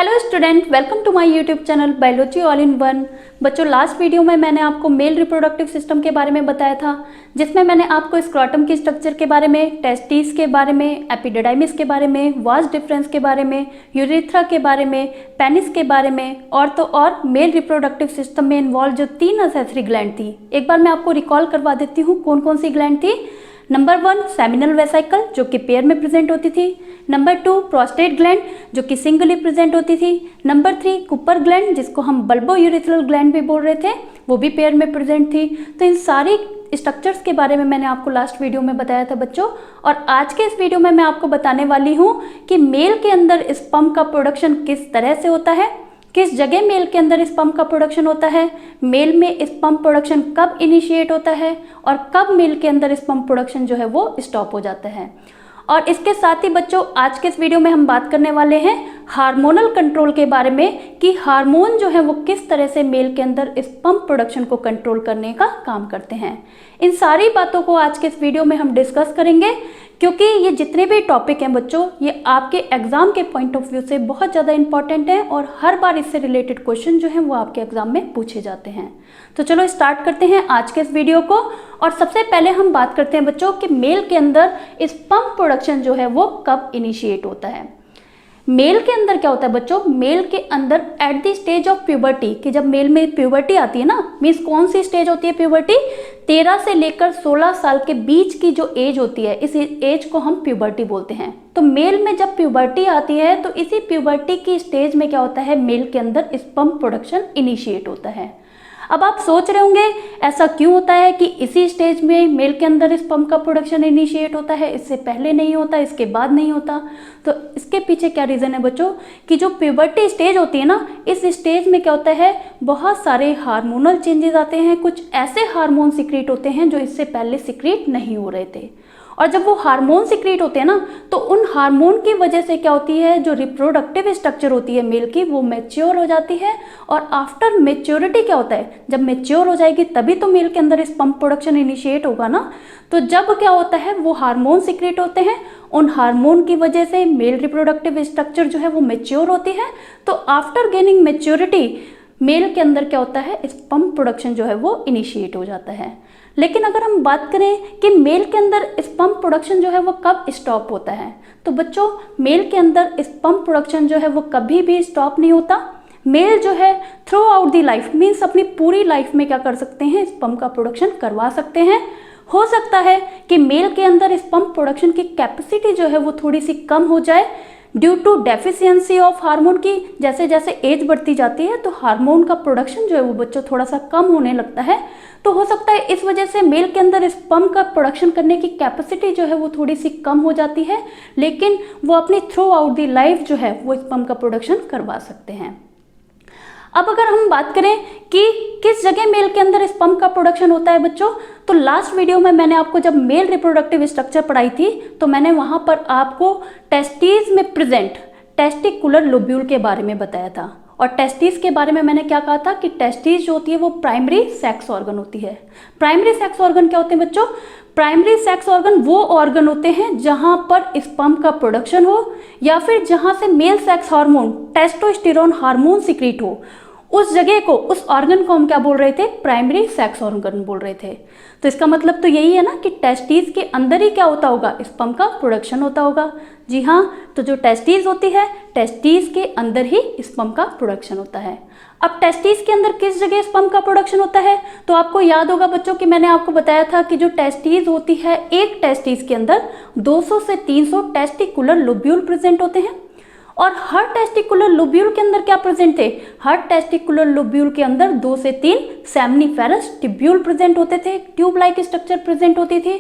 Hello student, welcome to my YouTube channel biology all in one. बच्चों, last video में मैंने आपको male reproductive system के बारे में बताया था, जिसमें मैंने आपको स्क्रोटम की स्ट्रक्चर के बारे में, टेस्टिस के बारे में, एपिडिडाइमिस के बारे में, वास डिफरेंस के बारे में, यूरेथ्रा के बारे में, पेनिस के बारे में और मेल रिप्रोडक्टिव सिस्टम में इन्वॉल्व जो 3 असेसरी ग्लैंड थी, एक बार मैं आपको रिकॉल करवा देती हूँ कौन कौन सी ग्लैंड थी। नंबर 1 सेमिनल वेसिकल, जो कि पेयर में प्रेजेंट होती थी। नंबर 2 प्रोस्टेट ग्लैंड, जो कि सिंगली प्रेजेंट होती थी। नंबर 3 कुपर ग्लैंड, जिसको हम बल्बो यूरेथ्रल ग्लैंड भी बोल रहे थे, वो भी पेयर में प्रेजेंट थी। तो इन सारी स्ट्रक्चर्स के बारे में मैंने आपको लास्ट वीडियो में बताया था बच्चों, और आज के इस वीडियो में मैं आपको बताने वाली हूँ कि मेल के अंदर स्पर्म का प्रोडक्शन किस तरह से होता है, किस जगह मेल के अंदर स्पर्म का प्रोडक्शन होता है, मेल में स्पर्म प्रोडक्शन कब इनिशिएट होता है और कब मेल के अंदर स्पर्म प्रोडक्शन जो है वो स्टॉप हो जाता है। और इसके साथ ही बच्चों, आज के इस वीडियो में हम बात करने वाले हैं हार्मोनल कंट्रोल के बारे में कि हार्मोन जो है वो किस तरह से मेल के अंदर स्पर्म प्रोडक्शन को कंट्रोल करने का काम करते हैं। इन सारी बातों को आज के इस वीडियो में हम डिस्कस करेंगे, क्योंकि ये जितने भी टॉपिक हैं बच्चों, ये आपके एग्जाम के पॉइंट ऑफ व्यू से बहुत ज़्यादा इंपॉर्टेंट है और हर बार इससे रिलेटेड क्वेश्चन जो हैं वो आपके एग्जाम में पूछे जाते हैं। तो चलो स्टार्ट करते हैं आज के इस वीडियो को। और सबसे पहले हम बात करते हैं बच्चों कि मेल के अंदर स्पर्म प्रोडक्शन जो है वो कब इनिशिएट होता है। मेल के अंदर क्या होता है बच्चों, मेल के अंदर at the stage of puberty, कि जब मेल में प्यूबर्टी आती है ना, मीन्स कौन सी स्टेज होती है प्यूबर्टी, 13 से लेकर 16 साल के बीच की जो एज होती है, इस एज को हम प्यूबर्टी बोलते हैं। तो मेल में जब प्यूबर्टी आती है तो इसी प्यूबर्टी की स्टेज में क्या होता है, मेल के अंदर स्पर्म प्रोडक्शन इनिशिएट होता है। अब आप सोच रहे होंगे ऐसा क्यों होता है कि इसी स्टेज में मेल के अंदर स्पर्म का प्रोडक्शन इनिशिएट होता है, इससे पहले नहीं होता, इसके बाद नहीं होता। तो इसके पीछे क्या रीज़न है बच्चों कि जो प्यूबर्टी स्टेज होती है ना, इस स्टेज में क्या होता है, बहुत सारे हार्मोनल चेंजेस आते हैं। कुछ ऐसे हार्मोन सिक्रीट होते हैं जो इससे पहले सिक्रीट नहीं हो रहे थे, और जब वो हार्मोन सिक्रीट होते हैं ना, तो उन हार्मोन की वजह से क्या होती है, जो रिप्रोडक्टिव स्ट्रक्चर होती है मेल की, वो मैच्योर हो जाती है। और आफ्टर मैच्योरिटी क्या होता है, जब मैच्योर हो जाएगी तभी तो मेल के अंदर स्पर्म प्रोडक्शन इनिशिएट होगा ना। तो जब क्या होता है, वो हार्मोन सिक्रीट होते हैं, उन हार्मोन की वजह से मेल रिप्रोडक्टिव स्ट्रक्चर जो है वो मैच्योर होती है। तो आफ्टर गेनिंग मैच्योरिटी मेल के अंदर क्या होता है, स्पर्म प्रोडक्शन जो है वो इनिशिएट हो जाता है। लेकिन अगर हम बात करें कि मेल के अंदर स्पर्म प्रोडक्शन जो है वो कब स्टॉप होता है, तो बच्चों मेल के अंदर स्पर्म प्रोडक्शन जो है वो कभी भी स्टॉप नहीं होता। मेल जो है through out the life, means अपनी पूरी लाइफ में क्या कर सकते हैं, स्पर्म का प्रोडक्शन करवा सकते हैं। हो सकता है कि मेल के अंदर स्पर्म प्रोडक्शन की कैपेसिटी जो है वो थोड़ी सी कम हो जाए due to deficiency of hormone की। जैसे जैसे एज बढ़ती जाती है तो हार्मोन का प्रोडक्शन जो है वो बच्चों थोड़ा सा कम होने लगता है। तो हो सकता है इस वजह से मेल के अंदर स्पर्म का प्रोडक्शन करने की कैपेसिटी जो है वो थोड़ी सी कम हो जाती है, लेकिन वो अपनी थ्रू आउट दी लाइफ जो है वो स्पर्म का प्रोडक्शन करवा सकते हैं। अब अगर हम बात करें कि किस जगह मेल के अंदर स्पर्म का प्रोडक्शन होता है बच्चों, तो लास्ट वीडियो में मैंने आपको जब मेल रिप्रोडक्टिव स्ट्रक्चर पढ़ाई थी तो मैंने वहां पर आपको टेस्टिस में प्रेजेंट टेस्टिकुलर लोब्यूल के बारे में बताया था। और टेस्टिस के बारे में मैंने क्या कहा था कि टेस्टिस जो होती है वो प्राइमरी सेक्स ऑर्गन होती है। प्राइमरी सेक्स ऑर्गन क्या होते हैं बच्चों, प्राइमरी सेक्स ऑर्गन वो ऑर्गन होते हैं जहां पर स्पर्म का प्रोडक्शन हो, या फिर जहां से male sex hormone testosterone hormone secrete हो। उस जगह को, उस ऑर्गन को हम क्या बोल रहे थे, प्राइमरी सेक्स ऑर्गन बोल रहे थे। तो इसका मतलब तो यही है ना कि टेस्टिस के अंदर ही क्या होता होगा, स्पर्म का प्रोडक्शन होता होगा। जी हाँ, तो जो टेस्टिस होती है, टेस्टिस के अंदर ही स्पर्म का प्रोडक्शन होता है। अब टेस्टिस के अंदर किस जगह स्पर्म का प्रोडक्शन होता है, तो आपको याद होगा बच्चों कि मैंने आपको बताया था कि जो टेस्टिस होती है, एक टेस्टिस के अंदर 200 से 300 टेस्टिकुलर लोब्यूल प्रेजेंट होते हैं। और हर टेस्टिकुलर लोब्यूल के अंदर क्या प्रेजेंट थे, हर टेस्टिकुलर लोब्यूल के अंदर 2 से 3 सेमनीफेरस ट्यूब्यूल प्रेजेंट होते थे, ट्यूब लाइक स्ट्रक्चर प्रेजेंट होती थी।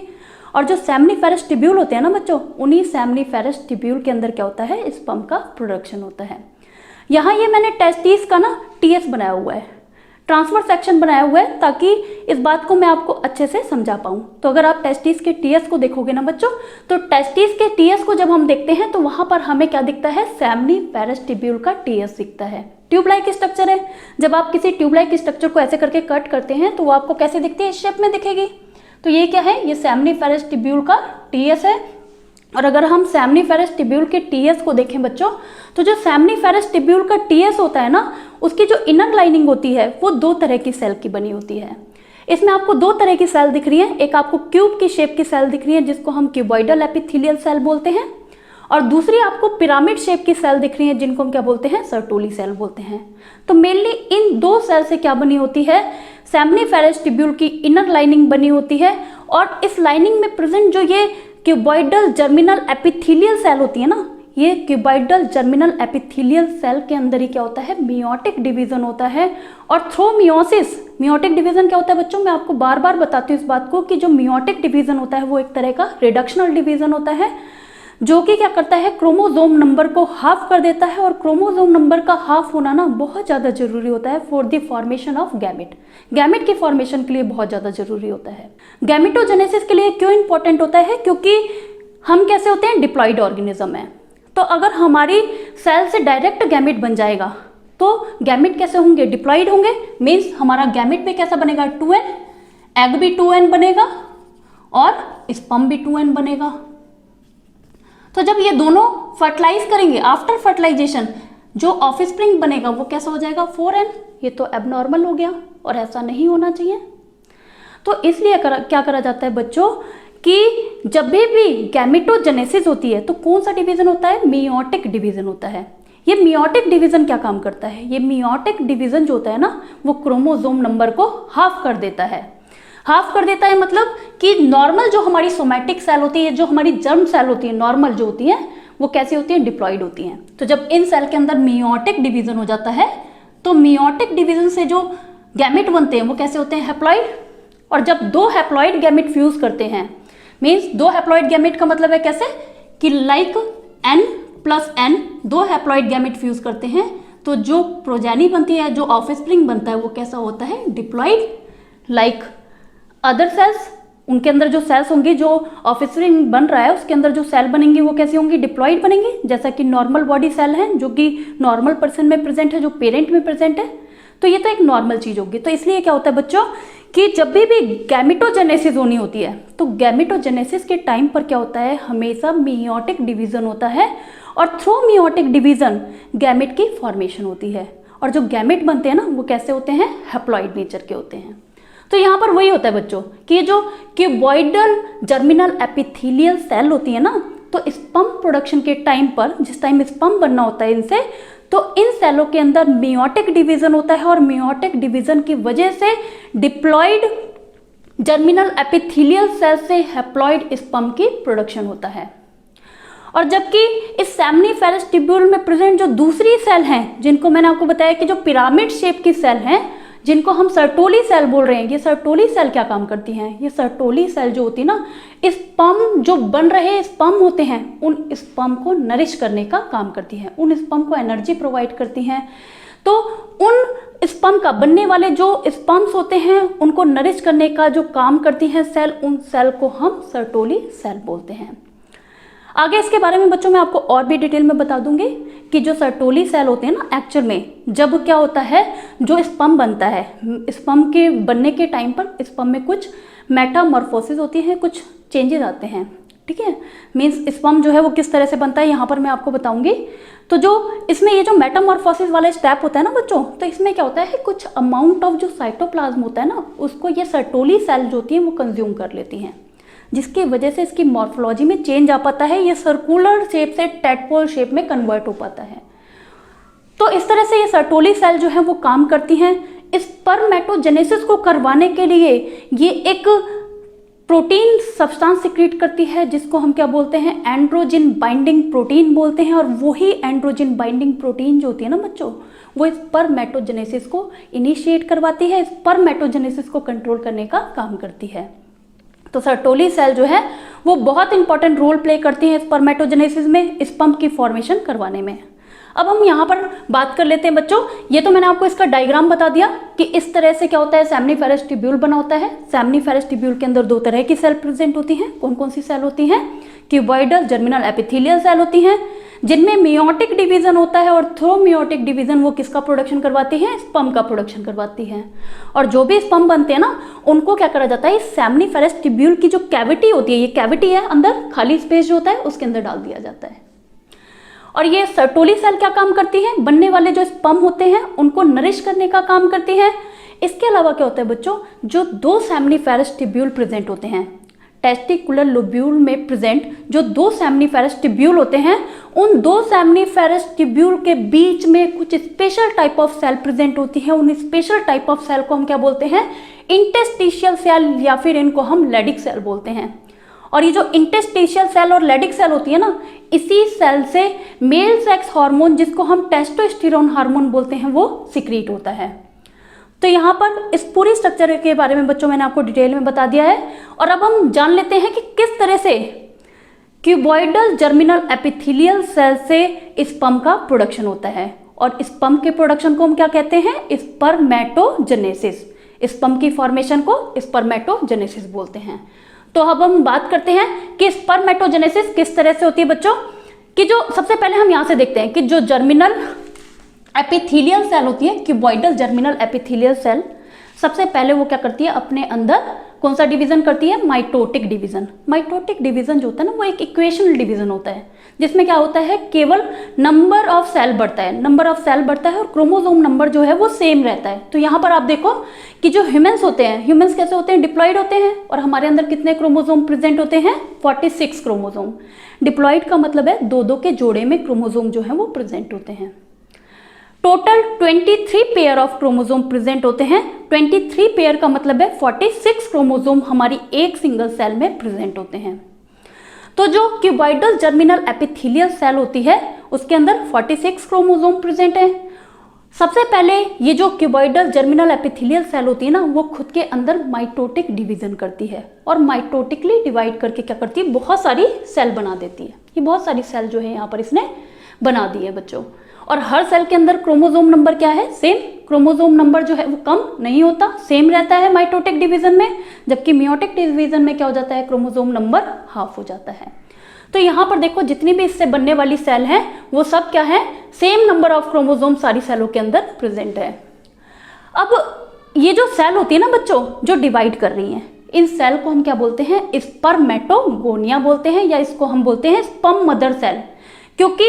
और जो सेमनीफेरस ट्यूब्यूल होते हैं ना बच्चों, उन्हीं सेमनीफेरस ट्यूब्यूल के अंदर क्या होता है, स्पर्म का प्रोडक्शन होता है। यहाँ ये मैंने टेस्टिस का ना टीएस बनाया हुआ है, ट्रांसफर सेक्शन बनाया हुआ है, ताकि इस बात को मैं आपको अच्छे से समझा पाऊँ। तो अगर आप टेस्टिस के टीएस को देखोगे ना बच्चों, तो टेस्टिस के टीएस को जब हम देखते हैं तो वहां पर हमें क्या दिखता है, सेमनीफेरस ट्यूब्यूल का टीएस दिखता है। ट्यूब लाइक स्ट्रक्चर है। जब आप किसी ट्यूब लाइक स्ट्रक्चर को ऐसे करके कट करते हैं तो वो आपको कैसे दिखती है, इस शेप में दिखेगी। तो ये क्या है, ये सेमनीफेरस ट्यूब्यूल का टीएस है। और अगर हम सेमनीफेरस ट्यूब्यूल के टीएस को देखें बच्चों, तो जो सेमनीफेरस ट्यूब्यूल का टीएस होता है ना, उसकी जो इनर लाइनिंग होती है वो दो तरह की सेल की बनी होती है। इसमें आपको दो तरह की सेल दिख रही है, एक आपको क्यूब की शेप की सेल दिख रही है जिसको हम क्यूबॉइडल एपिथेलियल सेल बोलते हैं, और दूसरी आपको पिरामिड शेप की सेल दिख रही है जिनको हम क्या बोलते हैं, सर्टोली सेल बोलते हैं। तो मेनली इन दो सेल से क्या बनी होती है, सेमनीफेरस ट्यूब्यूल की इनर लाइनिंग बनी होती है, और इस लाइनिंग में प्रेजेंट जो ये क्यूबॉइडल जर्मिनल एपिथेलियल सेल होती है ना, ये क्यूबॉइडल जर्मिनल एपिथेलियल सेल के अंदर ही क्या होता है, मियोटिक डिवीजन होता है। और थ्रू मियोसिस, मियोटिक डिवीजन क्या होता है बच्चों, मैं आपको बार बार बताती हूँ इस बात को कि जो मियोटिक डिवीजन होता है वो एक तरह का रिडक्शनल डिवीजन होता है, जो कि क्या करता है, क्रोमोसोम नंबर को हाफ कर देता है। और क्रोमोसोम नंबर का हाफ होना ना बहुत ज़्यादा जरूरी होता है for the formation of gamete. Gamete की फॉर्मेशन के लिए बहुत ज़्यादा जरूरी होता है। गैमेटोजेनेसिस के लिए क्यों इंपॉर्टेंट होता है, क्योंकि हम कैसे होते हैं, डिप्लॉइड ऑर्गेनिज्म है। तो अगर हमारी सेल से डायरेक्ट गैमेट बन जाएगा तो गैमेट कैसे होंगे, डिप्लॉइड होंगे। मीन्स हमारा गैमेट में कैसा बनेगा, 2n, एग भी 2n बनेगा और स्पर्म भी 2n बनेगा। तो जब ये दोनों फर्टिलाइज करेंगे, आफ्टर फर्टिलाइजेशन जो ऑफस्प्रिंग बनेगा वो कैसा हो जाएगा, 4n। ये तो एबनॉर्मल हो गया और ऐसा नहीं होना चाहिए। तो इसलिए क्या करा जाता है बच्चों कि जब भी गैमेटोजेनेसिस होती है तो कौन सा डिवीजन होता है, मियोटिक डिवीजन होता है। ये मियोटिक डिवीजन क्या काम करता है, ये मियोटिक डिवीजन जो होता है ना वो क्रोमोसोम नंबर को हाफ कर देता है। हाफ कर देता है मतलब कि नॉर्मल जो हमारी सोमैटिक सेल होती है, जो हमारी जर्म सेल होती है, नॉर्मल जो होती है वो कैसी होती है, डिप्लॉइड होती हैं। तो जब इन सेल के अंदर मियोटिक डिवीजन हो जाता है तो मियोटिक डिवीजन से जो गैमेट बनते हैं वो कैसे होते हैं, हैप्लॉइड। और जब दो हैप्लॉइड गैमेट फ्यूज करते हैं, मीन्स दो हैप्लॉइड गैमेट का मतलब है कैसे कि लाइक n+n, दो हैप्लॉइड गैमेट फ्यूज करते हैं तो जो प्रोजेनी बनती है, जो ऑफस्प्रिंग बनता है वो कैसा होता है, डिप्लॉइड। लाइक अदर सेल्स, उनके अंदर जो सेल्स होंगी, जो ऑफस्प्रिंग बन रहा है उसके अंदर जो सेल बनेंगी वो कैसी होंगी, डिप्लॉइड बनेंगी। जैसा कि नॉर्मल बॉडी सेल है जो कि नॉर्मल पर्सन में प्रेजेंट है, जो पेरेंट में प्रेजेंट है। तो ये तो एक नॉर्मल चीज होगी। तो इसलिए क्या होता है बच्चों कि जब भी गैमेटोजेनेसिस होनी होती है तो गैमेटोजेनेसिस के टाइम पर क्या होता है, हमेशा मियोटिक डिवीजन होता है, और थ्रू मियोटिक डिवीजन गैमेट की फॉर्मेशन होती है। और जो गैमेट बनते हैं ना वो कैसे होते हैं, हैप्लॉइड नेचर के होते हैं। तो यहाँ पर वही होता है बच्चों कि ये जो क्यूबॉइडल जर्मिनल एपिथेलियल सेल होती है ना, तो स्पर्म प्रोडक्शन के टाइम पर, जिस टाइम स्पर्म बनना होता है इनसे, तो इन सेलों के अंदर मियोटिक डिवीजन होता है, और मियोटिक डिवीजन की वजह से डिप्लॉइड जर्मिनल एपिथेलियल सेल से हैप्लॉइड स्पर्म की प्रोडक्शन होता है। और जबकि इस सेमनीफेरस ट्यूब्यूल में प्रेजेंट जो दूसरी सेल हैं, जिनको मैंने आपको बताया कि जो पिरामिड शेप की सेल हैं, जिनको हम सर्टोली सेल बोल रहे हैं, ये सर्टोली सेल क्या काम करती हैं, ये सर्टोली सेल जो होती है ना, स्पर्म जो बन रहे स्पर्म होते हैं उन स्पर्म को नरिश करने का काम करती हैं, उन स्पर्म को एनर्जी प्रोवाइड करती हैं। तो उन स्पर्म का बनने वाले जो स्पर्म्स होते हैं उनको नरिश करने का जो काम करती हैं सेल, उन सेल को हम सर्टोली सेल बोलते हैं। आगे इसके बारे में बच्चों मैं आपको और भी डिटेल में बता दूंगी कि जो सर्टोली सेल होते हैं ना, एक्चुअल में जब क्या होता है, जो स्पर्म बनता है, स्पर्म के बनने के टाइम पर स्पर्म में कुछ मेटामॉर्फोसिस होती है, कुछ चेंजेस आते हैं, ठीक है। मीन्स स्पर्म जो है वो किस तरह से बनता है यहाँ पर मैं आपको बताऊंगी। तो जो इसमें ये जो मेटामॉर्फोसिस वाला स्टेप होता है ना बच्चों, तो इसमें क्या होता है, कुछ अमाउंट ऑफ जो साइटोप्लाज्म होता है ना, उसको ये सर्टोली सेल जो होती है वो कंज्यूम कर लेती हैं, जिसकी वजह से इसकी मॉर्फोलॉजी में चेंज आ पाता है, ये सर्कुलर शेप से टेडपोल शेप में कन्वर्ट हो पाता है। तो इस तरह से ये सर्टोली सेल जो है वो काम करती हैं। स्पर्मेटोजेनेसिस को करवाने के लिए ये एक प्रोटीन सब्सटेंस सिक्रीट करती है जिसको हम क्या बोलते हैं, एंड्रोजन बाइंडिंग प्रोटीन बोलते हैं। और वही एंड्रोजन बाइंडिंग प्रोटीन जो होती है ना बच्चों, वो स्पर्मेटोजेनेसिस को इनिशिएट करवाती है, स्पर्मेटोजेनेसिस को कंट्रोल करने का काम करती है। तो सर्टोली सेल जो है वो बहुत इंपॉर्टेंट रोल प्ले करती है स्पर्मेटोजेनेसिस में, स्पर्म की फॉर्मेशन करवाने में। अब हम यहाँ पर बात कर लेते हैं बच्चों, ये तो मैंने आपको इसका डायग्राम बता दिया कि इस तरह से क्या होता है, सेमनीफेरस ट्यूब्यूल बना होता है। सेमनीफेरस ट्यूब्यूल के अंदर दो तरह की सेल प्रेजेंट होती हैं। कौन कौन सी सेल होती हैं, क्यूबॉइडल जर्मिनल एपिथेलियल सेल होती हैं, जिनमें मियोटिक डिवीजन होता है और थ्रो मियोटिक डिवीजन वो किसका प्रोडक्शन करवाती है, स्पर्म का प्रोडक्शन करवाती है। और जो भी स्पर्म बनते हैं ना, उनको क्या करा जाता है, सेमनीफेरस ट्यूब्यूल की जो कैविटी होती है, ये कैविटी है, अंदर खाली स्पेस जो होता है उसके अंदर डाल दिया जाता है। और ये सर्टोली सेल क्या काम करती है, बनने वाले जो स्पर्म होते हैं उनको नरिश करने का काम करती है। इसके अलावा क्या होता है बच्चों, जो 2 सेमनीफेरस ट्यूब्यूल प्रेजेंट होते हैं टेस्टिकुलर लोब्यूल में प्रेजेंट, जो 2 सेमनीफेरस ट्यूब्यूल होते हैं, उन 2 सेमनीफेरस ट्यूब्यूल के बीच में कुछ special type of cell present होती है। उन स्पेशल टाइप ऑफ सेल को हम क्या बोलते हैं, इंटरस्टिशियल सेल, या फिर इनको हम लेडिक सेल बोलते हैं। और ये जो इंटरस्टिशियल सेल और लेडिक सेल होती है ना, इसी सेल से मेल सेक्स हार्मोन, जिसको हम टेस्टोस्टेरोन हार्मोन बोलते हैं, वो सिक्रीट होता है। तो यहाँ पर इस पूरी स्ट्रक्चर के बारे में बच्चों मैंने आपको डिटेल में बता दिया है। और अब हम जान लेते हैं कि किस तरह से क्यूबॉइडल जर्मिनल एपिथेलियल सेल से स्पर्म का प्रोडक्शन होता है। और स्पर्म के प्रोडक्शन को हम क्या कहते हैं, स्पर्मेटोजेनेसिस। स्पर्म की फॉर्मेशन को स्पर्मेटोजेनेसिस बोलते हैं। तो अब हम बात करते हैं कि स्पर्मेटोजेनेसिस किस तरह से होती है बच्चों, कि जो सबसे पहले हम यहाँ से देखते हैं कि जो जर्मिनल एपिथेलियल सेल होती है, क्यूबॉइडल जर्मिनल एपिथेलियल सेल, सबसे पहले वो क्या करती है, अपने अंदर कौन सा डिवीजन करती है, माइटोटिक डिवीजन। माइटोटिक डिवीजन जो होता है ना, वो एक इक्वेशनल डिवीजन होता है, जिसमें क्या होता है, केवल नंबर ऑफ सेल बढ़ता है, नंबर ऑफ सेल बढ़ता है और क्रोमोसोम नंबर जो है वो सेम रहता है। तो यहाँ पर आप देखो कि जो ह्यूमंस होते हैं, ह्यूमंस कैसे होते हैं, डिप्लॉइड होते हैं, और हमारे अंदर कितने क्रोमोसोम प्रेजेंट होते हैं, 46 क्रोमोसोम। डिप्लॉइड का मतलब है 2-2 के जोड़े में क्रोमोसोम जो है वो प्रेजेंट होते हैं। Total 23 pair of chromosome present होते हैं। 23 पेयर का मतलब है 46 क्रोमोसोम हमारी एक सिंगल सेल में प्रेजेंट होते हैं। तो जो क्यूबॉइडल जर्मिनल एपिथेलियल सेल होती है, उसके अंदर 46 क्रोमोसोम प्रेजेंट है। सबसे पहले ये जो क्यूबॉइडल जर्मिनल एपिथेलियल सेल होती है ना, वो खुद के अंदर माइटोटिक डिवीजन करती है और माइटोटिकली डिवाइड करके क्या करती है, बहुत सारी सेल बना देती है। ये बहुत सारी सेल जो है यहाँ पर इसने बना दी है बच्चों। और हर सेल के अंदर क्रोमोसोम नंबर क्या है, सेम। क्रोमोसोम नंबर जो है वो कम नहीं होता, सेम रहता है माइटोटिक डिवीजन में। जबकि मियोटिक डिवीजन में क्या हो जाता है, क्रोमोसोम नंबर हाफ हो जाता है। तो यहाँ पर देखो जितनी भी इससे बनने वाली सेल हैं वो सब क्या है, सेम नंबर ऑफ क्रोमोसोम सारी सेलों के अंदर प्रेजेंट है। अब ये जो सेल होती है ना बच्चों, जो डिवाइड कर रही हैं, इन सेल को हम क्या बोलते हैं, स्पर्मेटोगोनिया बोलते हैं, या इसको हम बोलते हैं स्पर्म मदर सेल। क्योंकि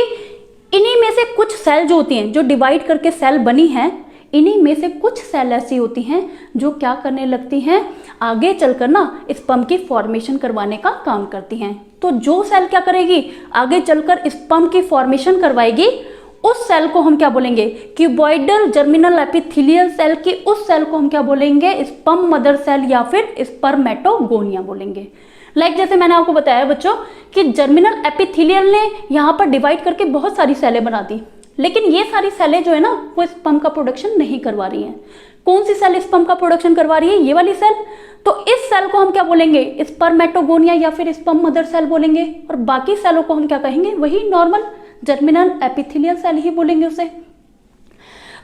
इन्हीं में से कुछ सेल जो होती हैं, जो डिवाइड करके सेल बनी हैं, इन्हीं में से कुछ सेल ऐसी होती हैं जो क्या करने लगती हैं, आगे चलकर ना स्पर्म की फॉर्मेशन करवाने का काम करती हैं। तो जो सेल क्या करेगी, आगे चलकर स्पर्म की फॉर्मेशन करवाएगी, उस सेल को हम क्या बोलेंगे, क्यूबॉइडल जर्मिनल एपिथेलियल सेल की उस सेल को हम क्या बोलेंगे, स्पर्म मदर सेल या फिर स्पर्मेटोगोनिया बोलेंगे। जैसे मैंने आपको बताया बच्चों कि जर्मिनल एपिथेलियल ने यहाँ पर डिवाइड करके बहुत सारी सेलें बना दी, लेकिन ये सारी सेलें जो है ना, वो स्पर्म का प्रोडक्शन नहीं करवा रही हैं। कौन सी सेल स्पर्म का प्रोडक्शन करवा रही है, ये वाली सेल। तो इस सेल को हम क्या बोलेंगे, स्पर्मेटोगोनिया या फिर स्पर्म मदर सेल बोलेंगे। और बाकी सेलों को हम क्या कहेंगे, वही नॉर्मल जर्मिनल एपिथेलियल सेल ही बोलेंगे उसे।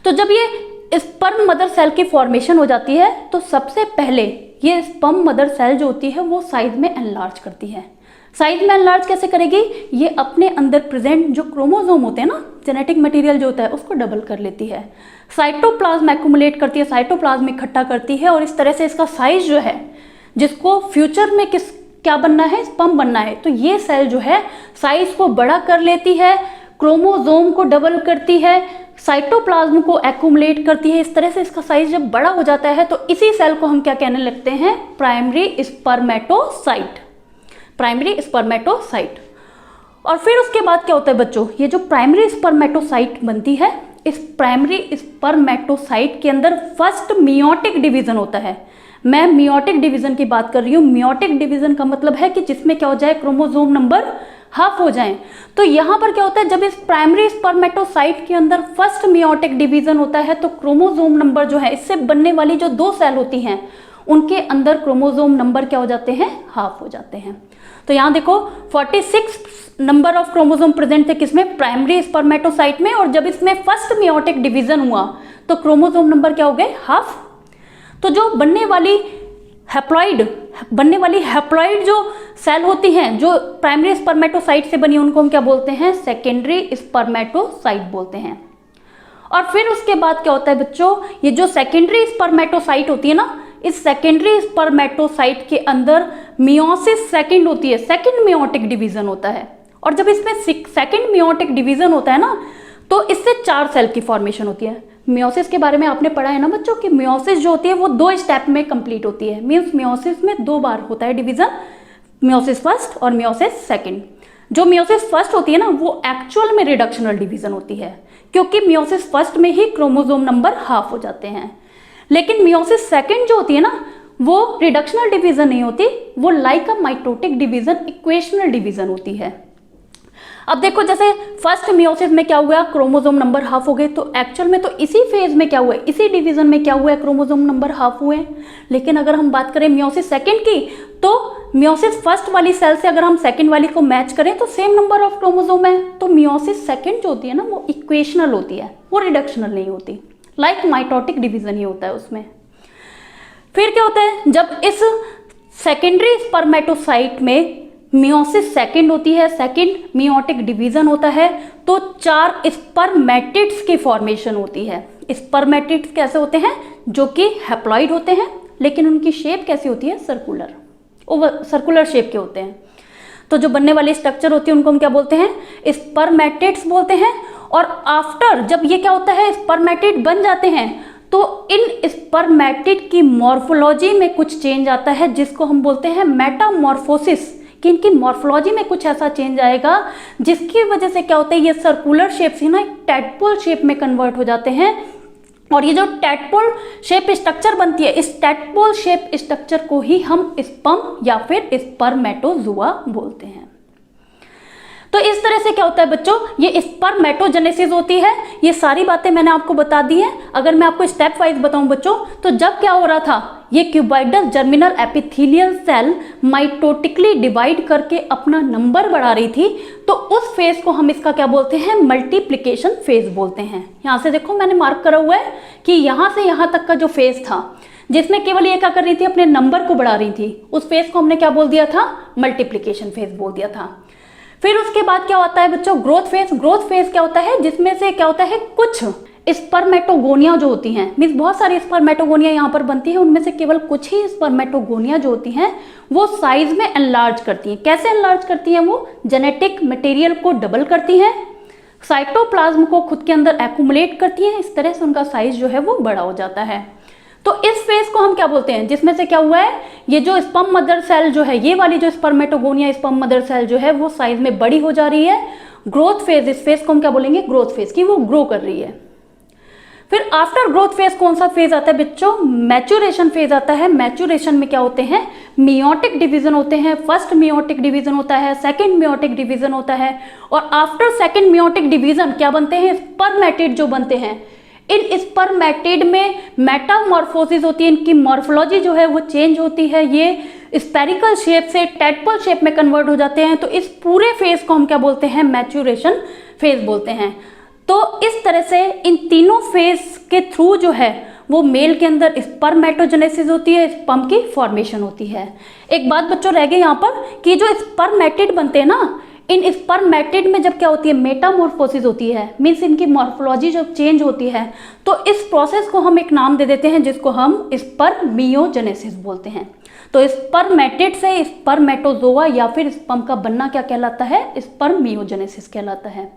तो जब ये स्पर्म मदर सेल की फॉर्मेशन हो जाती है, तो सबसे पहले ये स्पर्म मदर सेल जो होती है वो साइज में एनलार्ज करती है। साइज में एनलार्ज कैसे करेगी, ये अपने अंदर प्रेजेंट जो क्रोमोसोम होते हैं ना, जेनेटिक मटेरियल जो होता है, उसको डबल कर लेती है। साइटोप्लाज्म एक्युमुलेट करती है, साइटोप्लाज्म इकट्ठा करती है, और इस तरह से इसका साइज जो है, जिसको फ्यूचर में क्या बनना है, स्पर्म बनना है, तो ये सेल जो है साइज को बड़ा कर लेती है, क्रोमोसोम को डबल करती है, साइटोप्लाज्म को एक्युमुलेट करती है। इस तरह से इसका साइज जब बड़ा हो जाता है, तो इसी सेल को हम क्या कहने लगते हैं, प्राइमरी स्पर्मेटोसाइट। Primary spermatocyte. और फिर उसके बाद क्या होता है बच्चों, ये जो प्राइमरी स्पर्मेटोसाइट बनती है, इस प्राइमरी स्पर्मेटोसाइट के अंदर फर्स्ट मियोटिक डिवीजन होता है। मैं मियोटिक डिवीजन की बात कर रही हूँ। मियोटिक डिवीजन का मतलब है कि जिसमें क्या हो जाए, क्रोमोसोम नंबर हाफ हो जाएं। तो यहाँ पर क्या होता है, जब इस प्राइमरी स्पर्मेटोसाइट के अंदर फर्स्ट मियोटिक डिवीजन होता है, तो क्रोमोसोम नंबर जो है, इससे बनने वाली जो 2 सेल होती हैं, उनके अंदर क्रोमोसोम नंबर क्या हो जाते हैं, हाफ हो जाते हैं। तो यहाँ देखो 46 नंबर ऑफ क्रोमोसोम प्रेजेंट थे किसमें, प्राइमरी स्पर्मेटोसाइट में। और जब इसमें फर्स्ट मियोटिक डिवीजन हुआ तो क्रोमोसोम नंबर क्या हो गए, हाफ। तो जो बनने वाली हैप्लॉइड जो सेल होती हैं जो प्राइमरी स्पर्मेटोसाइट से बनी, उनको हम क्या बोलते हैं? सेकेंडरी स्पर्मेटोसाइट बोलते हैं। और फिर उसके बाद क्या होता है बच्चों, ये जो सेकेंडरी स्पर्मेटोसाइट होती है ना, इस सेकेंडरी स्पर्मेटोसाइट के अंदर मियोसिस सेकंड होती है, सेकंड मियोटिक डिवीजन होता है। और जब इसमें सेकंड मियोटिक डिवीजन होता है ना, तो इससे 4 सेल की फॉर्मेशन होती है। मियोसिस के बारे में आपने पढ़ा है ना बच्चों कि मियोसिस जो होती है वो 2 स्टेप में कंप्लीट होती है। मीन्स मियोसिस में 2 बार होता है डिवीजन, मियोसिस फर्स्ट और मियोसिस सेकंड। जो मियोसिस फर्स्ट होती है ना, वो एक्चुअल में रिडक्शनल डिवीजन होती है, क्योंकि मियोसिस फर्स्ट में ही क्रोमोसोम नंबर हाफ हो जाते हैं। लेकिन मियोसिस सेकंड जो होती है ना, वो रिडक्शनल डिवीजन नहीं होती, वो लाइक अ माइटोटिक डिवीजन, इक्वेशनल डिवीजन होती है। अब देखो, जैसे फर्स्ट मियोसिस में क्या हुआ, क्रोमोसोम नंबर हाफ हो गए, तो एक्चुअल में तो इसी फेज में क्या हुआ है, इसी डिवीजन में क्या हुआ है, क्रोमोसोम नंबर हाफ हुए। लेकिन अगर हम बात करें मियोसिस सेकंड की, तो मियोसिस फर्स्ट वाली सेल से अगर हम सेकंड वाली को मैच करें तो सेम नंबर ऑफ क्रोमोसोम है। तो मियोसिस सेकंड जो होती है ना, वो इक्वेशनल होती है, वो रिडक्शनल नहीं होती, लाइक माइटोटिक डिवीजन ही होता है उसमें। फिर क्या होता है, जब इस सेकेंडरी स्पर्मेटोसाइट में मियोसिस सेकंड होती है, सेकंड मियोटिक डिवीजन होता है, तो 4 स्पर्मेटिड्स की फॉर्मेशन होती है। स्पर्मेटिड्स कैसे होते हैं, जो कि हैप्लॉइड होते हैं, लेकिन उनकी शेप कैसी होती है, सर्कुलर, ओवल सर्कुलर शेप के होते हैं। तो जो बनने वाली स्ट्रक्चर होती है उनको हम क्या बोलते हैं, स्पर्मेटिड्स बोलते हैं। और आफ्टर जब ये क्या होता है, स्पर्मेटिड बन जाते हैं, तो इन स्पर्मेटिड की मॉर्फोलॉजी में कुछ चेंज आता है, जिसको हम बोलते हैं मेटामॉर्फोसिस, कि इनकी मॉर्फोलॉजी में कुछ ऐसा चेंज आएगा जिसकी वजह से क्या होता है, ये सर्कुलर शेप से ना एक टैडपोल शेप में कन्वर्ट हो जाते हैं। और ये जो टैडपोल शेप स्ट्रक्चर बनती है, इस टैडपोल शेप स्ट्रक्चर को ही हम स्पर्म या फिर स्पर्मेटोजुआ बोलते हैं। तो इस तरह से क्या होता है बच्चों, ये स्पर्मेटोजेनेसिस होती है। ये सारी बातें मैंने आपको बता दी हैं। अगर मैं आपको स्टेप वाइज बताऊं बच्चों, तो जब क्या हो रहा था, ये cuboidal germinal epithelial cell mitotically divide करके अपना नंबर बढ़ा रही थी, तो उस फेज को हम इसका क्या बोलते हैं, मल्टीप्लिकेशन फेज बोलते हैं। यहाँ से देखो मैंने मार्क करा हुआ है कि यहाँ से यहाँ तक का जो फेज था, जिसमें केवल ये क्या कर रही थी, अपने नंबर को बढ़ा रही थी, उस फेज को हमने क्या बोल दिया था, मल्टीप्लिकेशन फेज बोल दिया था। फिर उसके बाद क्या होता है बच्चों, ग्रोथ फेज। ग्रोथ फेज क्या होता है, जिसमें से क्या होता है, कुछ स्पर्मेटोगोनिया जो होती हैं, मीन्स बहुत सारी स्पर्मेटोगोनिया यहाँ पर बनती है, उनमें से केवल कुछ ही स्पर्मेटोगोनिया जो होती हैं वो साइज में एनलार्ज करती हैं। कैसे एनलार्ज करती हैं, वो जेनेटिक मटेरियल को डबल करती हैं, साइटोप्लाज्म को खुद के अंदर एक्यूमुलेट करती हैं, इस तरह से उनका साइज जो है वो बड़ा हो जाता है। तो इस फेज को हम क्या बोलते हैं, जिसमें से क्या हुआ है, ये जो स्पर्म मदर सेल जो है, ये वाली जो स्पर्मेटोगोनिया स्पर्म मदर सेल जो है वो साइज में बड़ी हो जा रही है। ग्रोथ फेज, इस फेज को हम क्या बोलेंगे, ग्रोथ फेज, की वो ग्रो कर रही है। फिर आफ्टर ग्रोथ फेज कौन सा फेज आता है बच्चों, मैच्योरेशन फेज आता है। मैच्योरेशन में क्या होते हैं, मियोटिक डिवीजन होते हैं। फर्स्ट मियोटिक डिवीजन होता है, सेकंड मियोटिक डिवीजन होता है, और आफ्टर सेकंड मियोटिक डिवीजन क्या बनते हैं, स्पर्मेटिड जो बनते हैं। इन स्पर्मेटिड में मेटामॉर्फोसिस होती है, इनकी मॉर्फोलॉजी जो है वो चेंज होती है, ये स्पेरिकल शेप से टैडपोल शेप में कन्वर्ट हो जाते हैं। तो इस पूरे फेज को हम क्या बोलते हैं, मैच्योरेशन फेज बोलते हैं। तो इस तरह से इन तीनों फेज के थ्रू जो है वो मेल के अंदर स्पर्मेटोजेनेसिस होती है, स्पर्म की फॉर्मेशन होती है। एक बात बच्चों रह गई यहाँ पर कि जो स्पर्मेटिड बनते हैं ना, इन स्पर्मेटिड में जब क्या होती है, मेटामॉर्फोसिस होती है, मीन्स इनकी मॉर्फोलॉजी जब चेंज होती है, तो इस प्रोसेस को हम एक नाम दे देते हैं जिसको हम स्पर्मियोजेनेसिस बोलते हैं। तो स्पर्मेटिड से स्पर्मेटोजोआ या फिर स्पर्म का बनना क्या कहलाता है, स्पर्मियोजेनेसिस कहलाता है।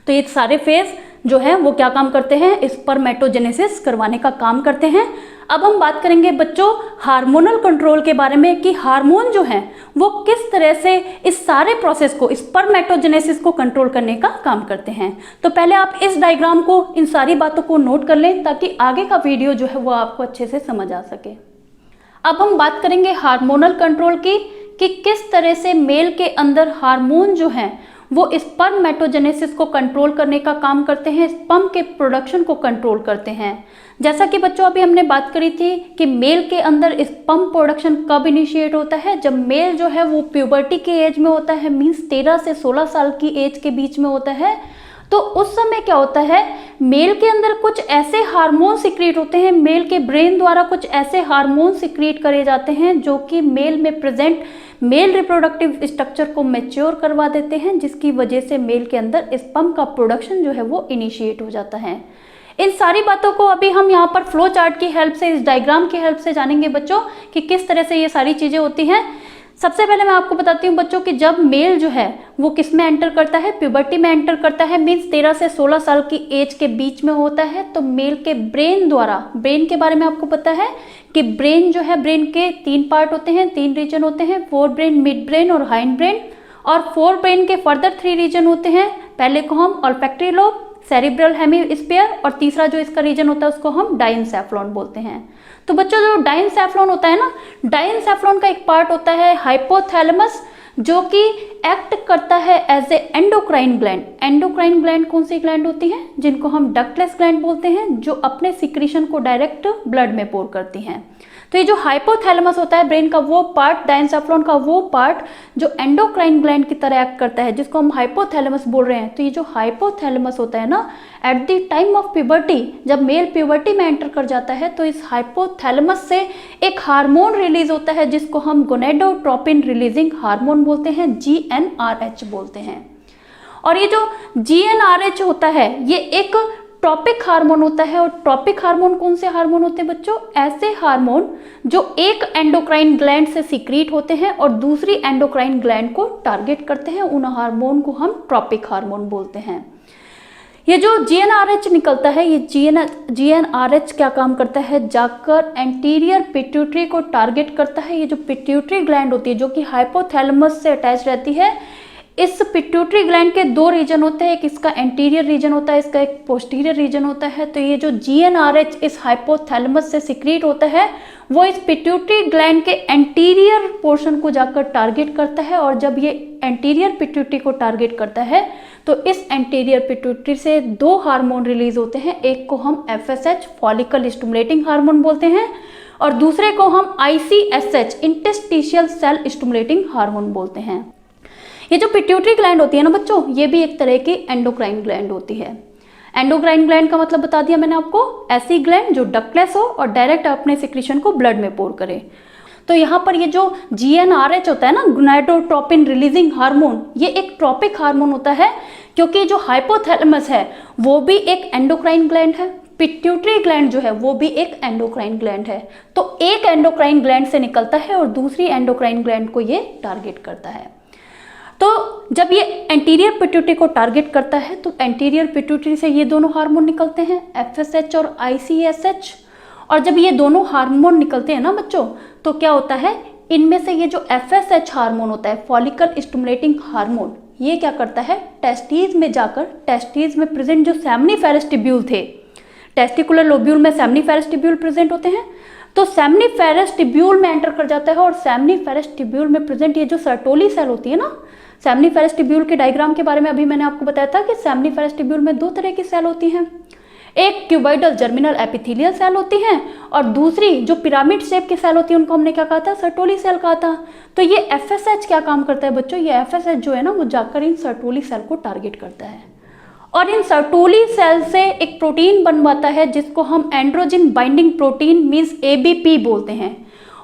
तो ये सारे फेज जो है वो क्या काम करते हैं, स्पर्मेटोजेनेसिस करवाने का काम करते हैं। अब हम बात करेंगे बच्चों हार्मोनल कंट्रोल के बारे में, कि हार्मोन जो है वो किस तरह से इस सारे प्रोसेस को, स्पर्मेटोजेनेसिस को कंट्रोल करने का काम करते हैं। तो पहले आप इस डायग्राम को, इन सारी बातों को नोट कर लें ताकि आगे का वीडियो जो है वो आपको अच्छे से समझ आ सके। अब हम बात करेंगे हार्मोनल कंट्रोल की, कि किस तरह से मेल के अंदर हार्मोन जो है वो स्पर्मेटोजेनेसिस को कंट्रोल करने का काम करते हैं, स्पर्म के प्रोडक्शन को कंट्रोल करते हैं। जैसा कि बच्चों अभी हमने बात करी थी कि मेल के अंदर स्पर्म प्रोडक्शन कब इनिशिएट होता है, जब मेल जो है वो प्यूबर्टी के एज में होता है, मीन्स 13 से 16 साल की एज के बीच में होता है। तो उस समय क्या होता है, मेल के अंदर कुछ ऐसे हार्मोन सिक्रीट होते हैं, मेल के ब्रेन द्वारा कुछ ऐसे हार्मोन सिक्रीट करे जाते हैं जो कि मेल में प्रेजेंट मेल रिप्रोडक्टिव स्ट्रक्चर को मैच्योर करवा देते हैं, जिसकी वजह से मेल के अंदर स्पर्म का प्रोडक्शन जो है वो इनिशिएट हो जाता है। इन सारी बातों को अभी हम यहाँ पर फ्लो चार्ट की हेल्प से, इस डायग्राम की हेल्प से जानेंगे बच्चों कि किस तरह से ये सारी चीज़ें होती हैं। सबसे पहले मैं आपको बताती हूँ बच्चों कि जब मेल जो है वो किस में एंटर करता है, प्यूबर्टी में एंटर करता है, मीन्स 13 से 16 साल की एज के बीच में होता है। तो मेल के ब्रेन द्वारा, ब्रेन के बारे में आपको पता है कि ब्रेन जो है, ब्रेन के 3 पार्ट होते हैं, 3 रीजन होते हैं, फोर ब्रेन, मिड ब्रेन और हाइंड ब्रेन। और फोर ब्रेन के फर्दर 3 रीजन होते हैं। पहले को हम ऑल्फैक्टरी लोब, सेरिब्रल हेमिस्फीयर और तीसरा जो इसका रीजन होता है उसको हम डाइनसेफ्लॉन बोलते हैं। तो बच्चों जो डाइनसेफ्लॉन होता है ना, डाइनसेफ्लॉन का एक पार्ट होता है हाइपोथैलेमस, जो कि एक्ट करता है as a endocrine gland. Endocrine gland कौन सी ग्लैंड होती हैं, जिनको हम डक्टलेस ग्लैंड बोलते हैं, जो अपने सिक्रीशन को डायरेक्ट ब्लड में पोर करती हैं। तो ये जो हाइपोथैलेमस होता है ब्रेन का वो पार्ट, डाइनसेफ्लॉन का वो पार्ट जो एंडोक्राइन ग्लैंड की तरह एक्ट करता है, जिसको हम हाइपोथैलेमस बोल रहे हैं। तो ये जो हाइपोथैलेमस होता है ना, at the time of puberty, जब मेल प्यूबर्टी में एंटर कर जाता है तो इस हाइपोथैलेमस से एक हार्मोन रिलीज होता है, जिसको हम गोनेडोट्रोपिन रिलीजिंग हार्मोन बोलते हैं, GnRH बोलते हैं। और ये जो GnRH होता है ये एक ट्रॉपिक हार्मोन होता है। और ट्रॉपिक हार्मोन कौन से हार्मोन होते हैं बच्चों, ऐसे हार्मोन जो एक एंडोक्राइन ग्लैंड से सीक्रेट होते हैं और दूसरी एंडोक्राइन ग्लैंड को टारगेट करते हैं, उन हार्मोन को हम ट्रॉपिक हार्मोन बोलते हैं। ये जो GnRH निकलता है, ये GnRH क्या काम करता है, जाकर एंटीरियर पिट्यूटरी को टारगेट करता है। ये जो पिट्यूटरी ग्लैंड होती है जो कि हाइपोथैलेमस से अटैच रहती है, इस पिट्यूटरी ग्लैंड के 2 रीजन होते हैं, एक इसका एंटीरियर रीजन होता है, इसका एक पोस्टीरियर रीजन होता है। तो ये जो GnRH इस हाइपोथैलेमस से सीक्रेट होता है वो इस पिट्यूटरी ग्लैंड के एंटीरियर पोर्शन को जाकर टारगेट करता है। और जब ये एंटीरियर पिट्यूटरी को टारगेट करता है तो इस एंटीरियर पिट्यूटरी से 2 हार्मोन रिलीज होते हैं, एक को हम FSH फॉलिकल स्टिमुलेटिंग हार्मोन बोलते हैं और दूसरे को हम ICSH interstitial cell stimulating hormone बोलते हैं। ये जो पिट्यूटरी ग्लैंड होती है ना बच्चों, ये भी एक तरह की एंडोक्राइन ग्लैंड होती है। एंडोक्राइन ग्लैंड का मतलब बता दिया मैंने आपको, ऐसी ग्लैंड जो डक्टलेस हो और डायरेक्ट अपने सिक्रीशन को ब्लड में पोर करे। तो यहाँ पर ये जो GnRH होता है ना, गोनेडोट्रोपिन रिलीजिंग हार्मोन, ये एक ट्रॉपिक हार्मोन होता है, क्योंकि जो हाइपोथैलेमस है वो भी एक एंडोक्राइन ग्लैंड है, पिट्यूटरी ग्लैंड जो है वो भी एक एंडोक्राइन ग्लैंड है। तो एक एंडोक्राइन ग्लैंड से निकलता है और दूसरी एंडोक्राइन ग्लैंड को ये टारगेट करता है। तो जब ये एंटीरियर पिट्यूटरी को टारगेट करता है तो एंटीरियर पिट्यूटरी से ये दोनों हार्मोन निकलते हैं, FSH और ICSH। और जब ये दोनों हार्मोन निकलते हैं ना बच्चों, तो क्या होता है, इनमें से ये जो FSH हार्मोन होता है, फॉलिकल स्टिमुलेटिंग हार्मोन, ये क्या करता है, टेस्टीज में जाकर, टेस्टीज में प्रेजेंट जो सेमनीफेरस ट्यूब्यूल थे, टेस्टिकुलर लोब्यूल में सेमनीफेरस ट्यूब्यूल प्रेजेंट होते हैं, तो सेमनीफेरस ट्यूब्यूल में एंटर कर जाता है। और सेमनीफेरस ट्यूब्यूल में प्रेजेंट ये जो सर्टोली सेल होती है ना, सेमनीफेरस ट्यूब्यूल के डायग्राम के बारे में अभी मैंने आपको बताया था कि सेमनीफेरस ट्यूब्यूल में 2 तरह की सेल होती हैं, एक क्यूबॉइडल जर्मिनल एपिथेलियल सेल होती हैं और दूसरी जो पिरामिड शेप की सेल होती है उनको हमने क्या कहा था, सर्टोली सेल कहा था। तो ये FSH क्या काम करता है बच्चों, ये FSH जो है ना वो जाकर इन सर्टोली सेल को टारगेट करता है और इन सर्टोली सेल से एक प्रोटीन बनवाता है जिसको हम androgen binding protein means ABP बोलते हैं।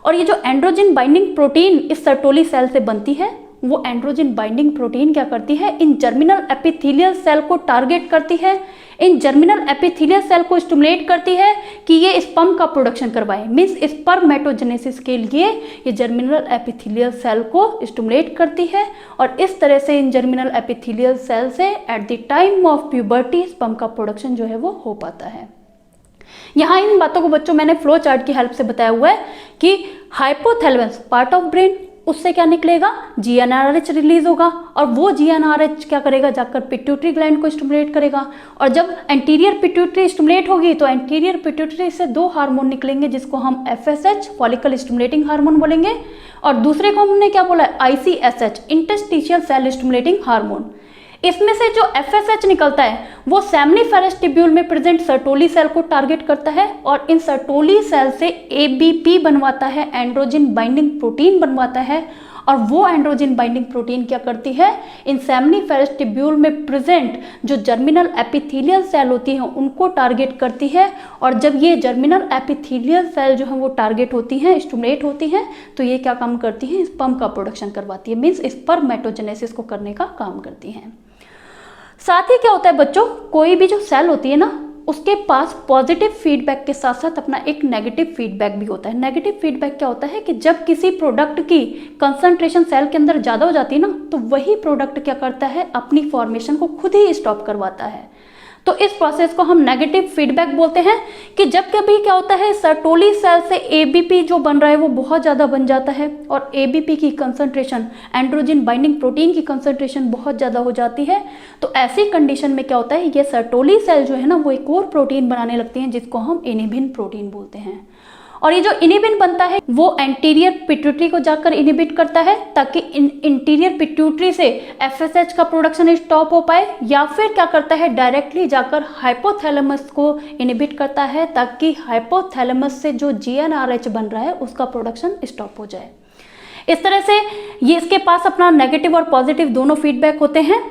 और ये जो एंड्रोजन बाइंडिंग प्रोटीन इस सर्टोली सेल से बनती है, वो एंड्रोजन बाइंडिंग प्रोटीन क्या करती है, इन जर्मिनल एपिथेलियल सेल को टारगेट करती है, इन जर्मिनल एपिथेलियल सेल को स्टिमुलेट करती है कि ये स्पर्म का प्रोडक्शन करवाए, मींस स्पर्मेटोजेनेसिस के लिए ये जर्मिनल एपिथेलियल सेल को स्टिमुलेट करती है। और इस तरह से इन जर्मिनल एपिथेलियल सेल से at the time of puberty sperm का प्रोडक्शन जो है वो हो पाता है। यहाँ इन बातों को बच्चों मैंने फ्लो चार्ट की हेल्प से बताया हुआ है कि हाइपोथैलेमस पार्ट ऑफ ब्रेन, उससे क्या निकलेगा, GnRH रिलीज होगा और वो GnRH क्या करेगा, जाकर पिट्यूटरी ग्लैंड को स्टिमुलेट करेगा। और जब एंटीरियर पिट्यूटरी स्टिमुलेट होगी तो एंटीरियर पिट्यूटरी से 2 हार्मोन निकलेंगे जिसको हम FSH फॉलिकल स्टिमुलेटिंग हार्मोन बोलेंगे और दूसरे को हमने क्या बोला, ICSH interstitial cell stimulating hormone. इसमें से जो FSH निकलता है वो सेमनीफेरस ट्यूब्यूल में प्रेजेंट सर्टोली सेल को टारगेट करता है और इन सर्टोली सेल से ABP बनवाता है, एंड्रोजन बाइंडिंग प्रोटीन बनवाता है और वो एंड्रोजन बाइंडिंग प्रोटीन क्या करती है, इन सेमिनिफेरस ट्यूब्यूल में प्रेजेंट जो जर्मिनल एपिथेलियल सेल होती है उनको टारगेट करती है। और जब ये जर्मिनल एपिथेलियल सेल जो है वो टारगेट होती हैं, स्टिमुलेट होती हैं, तो ये क्या काम करती हैं, स्पर्म का प्रोडक्शन करवाती है, मीन्स स्पर्मेटोजेनेसिस को करने का काम करती हैं। साथ ही क्या होता है बच्चों, कोई भी जो सेल होती है ना उसके पास पॉजिटिव फीडबैक के साथ साथ अपना एक नेगेटिव फीडबैक भी होता है। नेगेटिव फीडबैक क्या होता है कि जब किसी प्रोडक्ट की कंसंट्रेशन सेल के अंदर ज़्यादा हो जाती है ना, तो वही प्रोडक्ट क्या करता है, अपनी फॉर्मेशन को खुद ही स्टॉप करवाता है। तो इस प्रोसेस को हम नेगेटिव फीडबैक बोलते हैं कि जब कभी क्या होता है, सर्टोली सेल से एबीपी जो बन रहा है वो बहुत ज़्यादा बन जाता है और एबीपी की कंसंट्रेशन, एंड्रोजन बाइंडिंग प्रोटीन की कंसंट्रेशन बहुत ज़्यादा हो जाती है। तो ऐसी कंडीशन में क्या होता है, ये सर्टोली सेल जो है ना वो एक और प्रोटीन बनाने लगती हैं जिसको हम इनिबिन प्रोटीन बोलते हैं। और ये जो इनिबिन बनता है वो एंटीरियर पिट्यूटरी को जाकर इनिबिट करता है ताकि इंटीरियर पिट्यूटरी से एफएसएच का प्रोडक्शन स्टॉप हो पाए, या फिर क्या करता है डायरेक्टली जाकर हाइपोथैलेमस को इनिबिट करता है ताकि हाइपोथैलेमस से जो जीएनआरएच बन रहा है उसका प्रोडक्शन स्टॉप हो जाए। इस तरह से ये इसके पास अपना नेगेटिव और पॉजिटिव दोनों फीडबैक होते हैं।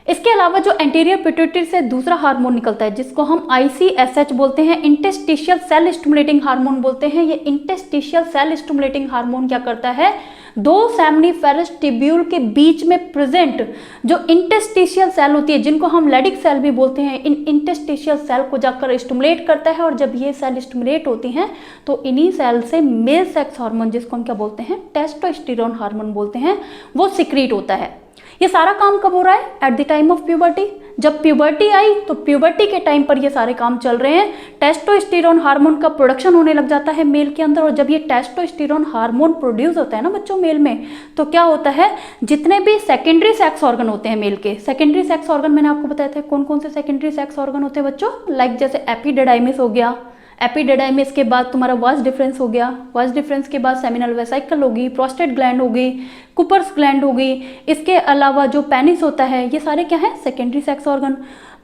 इसके अलावा जो एंटीरियर पिट्यूटरी से दूसरा हार्मोन निकलता है जिसको हम ICSH बोलते हैं, इंटेस्टिशियल सेल स्टिमुलेटिंग हार्मोन बोलते हैं। ये इंटेस्टिशियल सेल स्टिमुलेटिंग हार्मोन क्या करता है, दो सेमिनिफेरस ट्यूब्यूल के बीच में प्रेजेंट जो इंटेस्टिशियल सेल होती है जिनको हम लेडिक सेल भी बोलते हैं, इन इंटेस्टिशियल सेल को जाकर स्टिमुलेट करता है। और जब ये सेल स्टिमुलेट होती हैं तो इन्हीं सेल से मेल सेक्स हार्मोन जिसको हम क्या बोलते हैं, टेस्टोस्टेरोन हार्मोन बोलते हैं, वो सिक्रीट होता है। ये सारा काम कब हो रहा है, at the time of puberty. जब प्यूबर्टी आई तो प्यूबर्टी के टाइम पर ये सारे काम चल रहे हैं। टेस्टोस्टेरोन हार्मोन का प्रोडक्शन होने लग जाता है मेल के अंदर, और जब ये टेस्टोस्टेरोन हार्मोन प्रोड्यूस होता है ना बच्चों मेल में, तो क्या होता है, जितने भी सेकेंडरी सेक्स ऑर्गन होते हैं मेल के, सेकेंडरी सेक्स ऑर्गन मैंने आपको बताया था कौन कौन से सेकेंडरी सेक्स ऑर्गन होते हैं बच्चों, लाइक जैसे एपिडिडाइमिस हो गया, एपिडिडाइमिस के बाद तुम्हारा वास डिफरेंस हो गया, वास डिफरेंस के बाद सेमिनल वेसिकल होगी, प्रोस्टेट ग्लैंड होगी, कूपर्स ग्लैंड होगी, इसके अलावा जो पेनिस होता है, ये सारे क्या है, सेकेंडरी सेक्स ऑर्गन।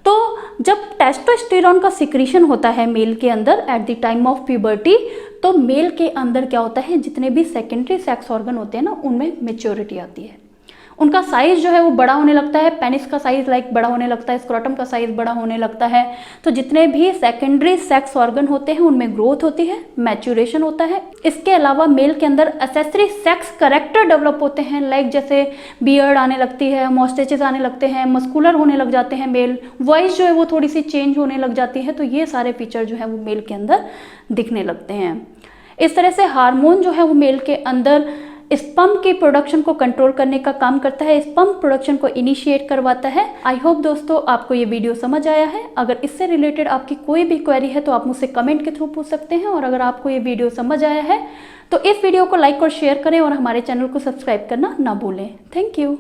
तो जब टेस्टोस्टेरोन का सिक्रीशन होता है मेल के अंदर at the time of puberty, तो मेल के अंदर क्या होता है, जितने भी सेकेंडरी सेक्स ऑर्गन होते हैं ना उनमें मेच्योरिटी आती है, उनका साइज जो है वो बड़ा होने लगता है, पेनिस का साइज लाइक बड़ा होने लगता है, स्क्रोटम का साइज बड़ा होने लगता है। तो जितने भी सेकेंडरी सेक्स ऑर्गन होते हैं उनमें ग्रोथ होती है, मैच्योरेशन होता है। इसके अलावा मेल के अंदर एक्सेसरी सेक्स कैरेक्टर डेवलप होते हैं, लाइक जैसे बियर्ड आने लगती है, मॉस्टेचेस आने लगते हैं, मस्कुलर होने लग जाते हैं मेल, वॉइस जो है वो थोड़ी सी चेंज होने लग जाती है। तो ये सारे फीचर जो है वो मेल के अंदर दिखने लगते हैं। इस तरह से हार्मोन जो है वो मेल के अंदर स्पर्म की प्रोडक्शन को कंट्रोल करने का काम करता है, स्पर्म प्रोडक्शन को इनिशिएट करवाता है। आई होप दोस्तों आपको ये वीडियो समझ आया है। अगर इससे रिलेटेड आपकी कोई भी क्वेरी है तो आप मुझसे कमेंट के थ्रू पूछ सकते हैं, और अगर आपको ये वीडियो समझ आया है तो इस वीडियो को लाइक और शेयर करें और हमारे चैनल को सब्सक्राइब करना ना भूलें। Thank you.